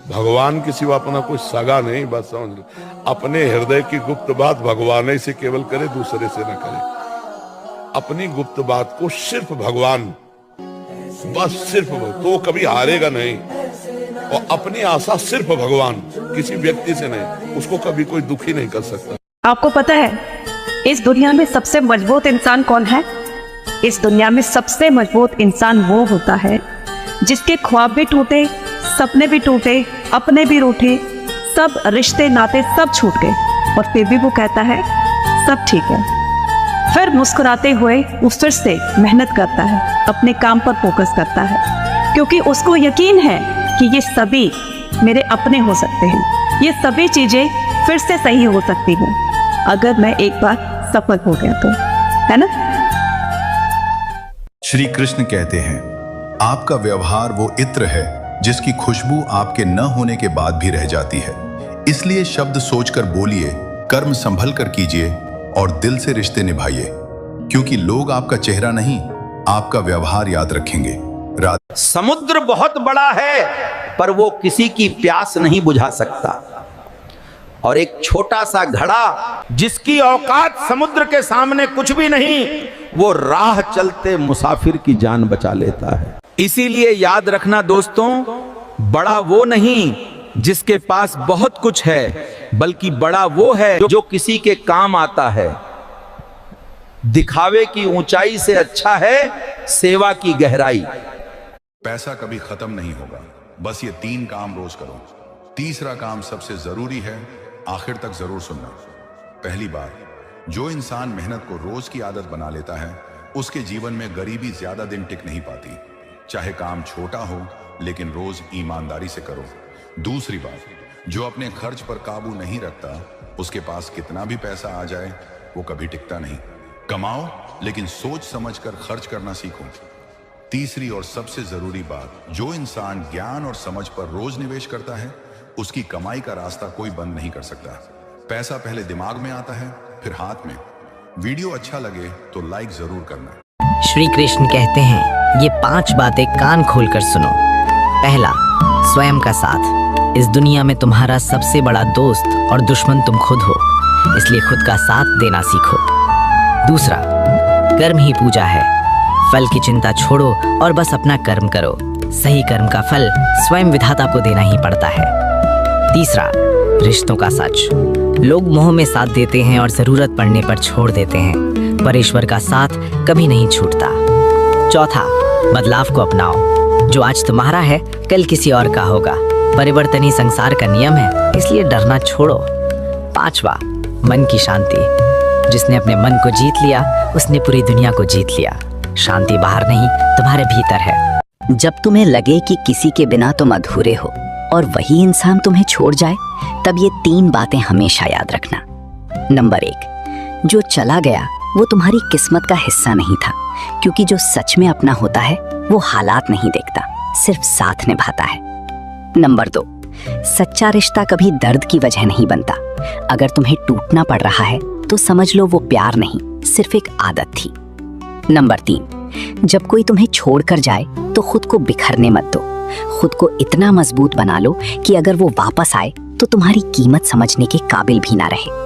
भगवान के सिवा अपना कोई सगा नहीं, बस समझ लो। अपने हृदय की गुप्त बात भगवान ही से केवल करे, दूसरे से न करे। अपनी गुप्त बात को सिर्फ भगवान, बस सिर्फ तो कभी हारेगा नहीं। और अपनी आशा सिर्फ भगवान, किसी व्यक्ति से नहीं, उसको कभी कोई दुखी नहीं कर सकता। आपको पता है इस दुनिया में सबसे मजबूत इंसान कौन है? इस दुनिया में सबसे मजबूत इंसान वो होता है जिसके ख्वाब भी टूटे, सपने भी टूटे, अपने भी रूठे, सब रिश्ते नाते सब छूट गए, और फिर भी वो कहता है सब ठीक है। फिर मुस्कुराते हुए वो फिर से मेहनत करता है, अपने काम पर फोकस करता है, क्योंकि उसको यकीन है कि ये सभी मेरे अपने हो सकते हैं, ये सभी चीजें फिर से सही हो सकती हैं अगर मैं एक बार सफल हो गया तो, है ना? श्री कृष्ण कहते हैं, आपका व्यवहार वो इत्र है जिसकी खुशबू आपके न होने के बाद भी रह जाती है। इसलिए शब्द सोचकर बोलिए, कर्म संभल कर कीजिए और दिल से रिश्ते निभाइए, क्योंकि लोग आपका चेहरा नहीं, आपका व्यवहार याद रखेंगे। समुद्र बहुत बड़ा है पर वो किसी की प्यास नहीं बुझा सकता, और एक छोटा सा घड़ा जिसकी औकात समुद्र के सामने कुछ भी नहीं, वो राह चलते मुसाफिर की जान बचा लेता है। इसीलिए याद रखना दोस्तों, बड़ा वो नहीं जिसके पास बहुत कुछ है, बल्कि बड़ा वो है जो किसी के काम आता है। दिखावे की ऊंचाई से अच्छा है सेवा की गहराई। पैसा कभी खत्म नहीं होगा, बस ये 3 काम रोज करो। तीसरा काम सबसे जरूरी है, आखिर तक जरूर सुनना। पहली बात, जो इंसान मेहनत को रोज की आदत बना लेता है, उसके जीवन में गरीबी ज्यादा दिन टिक नहीं पाती। चाहे काम छोटा हो, लेकिन रोज ईमानदारी से करो। दूसरी बात, जो अपने खर्च पर काबू नहीं रखता, उसके पास कितना भी पैसा आ जाए वो कभी टिकता नहीं। कमाओ लेकिन सोच समझकर खर्च करना सीखो। तीसरी और सबसे जरूरी बात, जो इंसान ज्ञान और समझ पर रोज निवेश करता है, उसकी कमाई का रास्ता कोई बंद नहीं कर सकता। पैसा पहले दिमाग में आता है, फिर हाथ में। वीडियो अच्छा लगे तो लाइक जरूर करना। श्री कृष्ण कहते हैं, ये 5 बातें कान खोलकर सुनो। पहला, स्वयं का साथ। इस दुनिया में तुम्हारा सबसे बड़ा दोस्त और दुश्मन तुम खुद हो, इसलिए खुद का साथ देना सीखो। दूसरा, कर्म ही पूजा है, फल की चिंता छोड़ो और बस अपना कर्म करो। सही कर्म का फल स्वयं विधाता को देना ही पड़ता है। तीसरा, रिश्तों का सच। लोग मोह में साथ देते हैं और जरूरत पड़ने पर छोड़ देते हैं, पर ईश्वर का साथ कभी नहीं छूटता। चौथा, बदलाव को अपनाओ। जो आज तुम्हारा है कल किसी और का होगा। परिवर्तन ही संसार का नियम है, इसलिए डरना छोड़ो। पांचवा, मन की शांति। जिसने अपने मन को जीत लिया उसने पूरी दुनिया को जीत लिया। शांति बाहर नहीं, तुम्हारे भीतर है। जब तुम्हें लगे कि किसी के बिना तुम अधूरे हो और वही इंसान तुम्हें छोड़ जाए, तब ये 3 बातें हमेशा याद रखना। नंबर 1, जो चला गया वो तुम्हारी किस्मत का हिस्सा नहीं था, क्योंकि जो सच में अपना होता है वो हालात नहीं देखता, सिर्फ साथ निभाता है। नंबर 2, सच्चा रिश्ता कभी दर्द की वजह नहीं बनता। अगर तुम्हें टूटना पड़ रहा है तो समझ लो वो प्यार नहीं, सिर्फ एक आदत थी। नंबर 3, जब कोई तुम्हें छोड़कर जाए तो खुद को बिखरने मत दो। खुद को इतना मजबूत बना लो कि अगर वो वापस आए तो तुम्हारी कीमत समझने के काबिल भी ना रहे।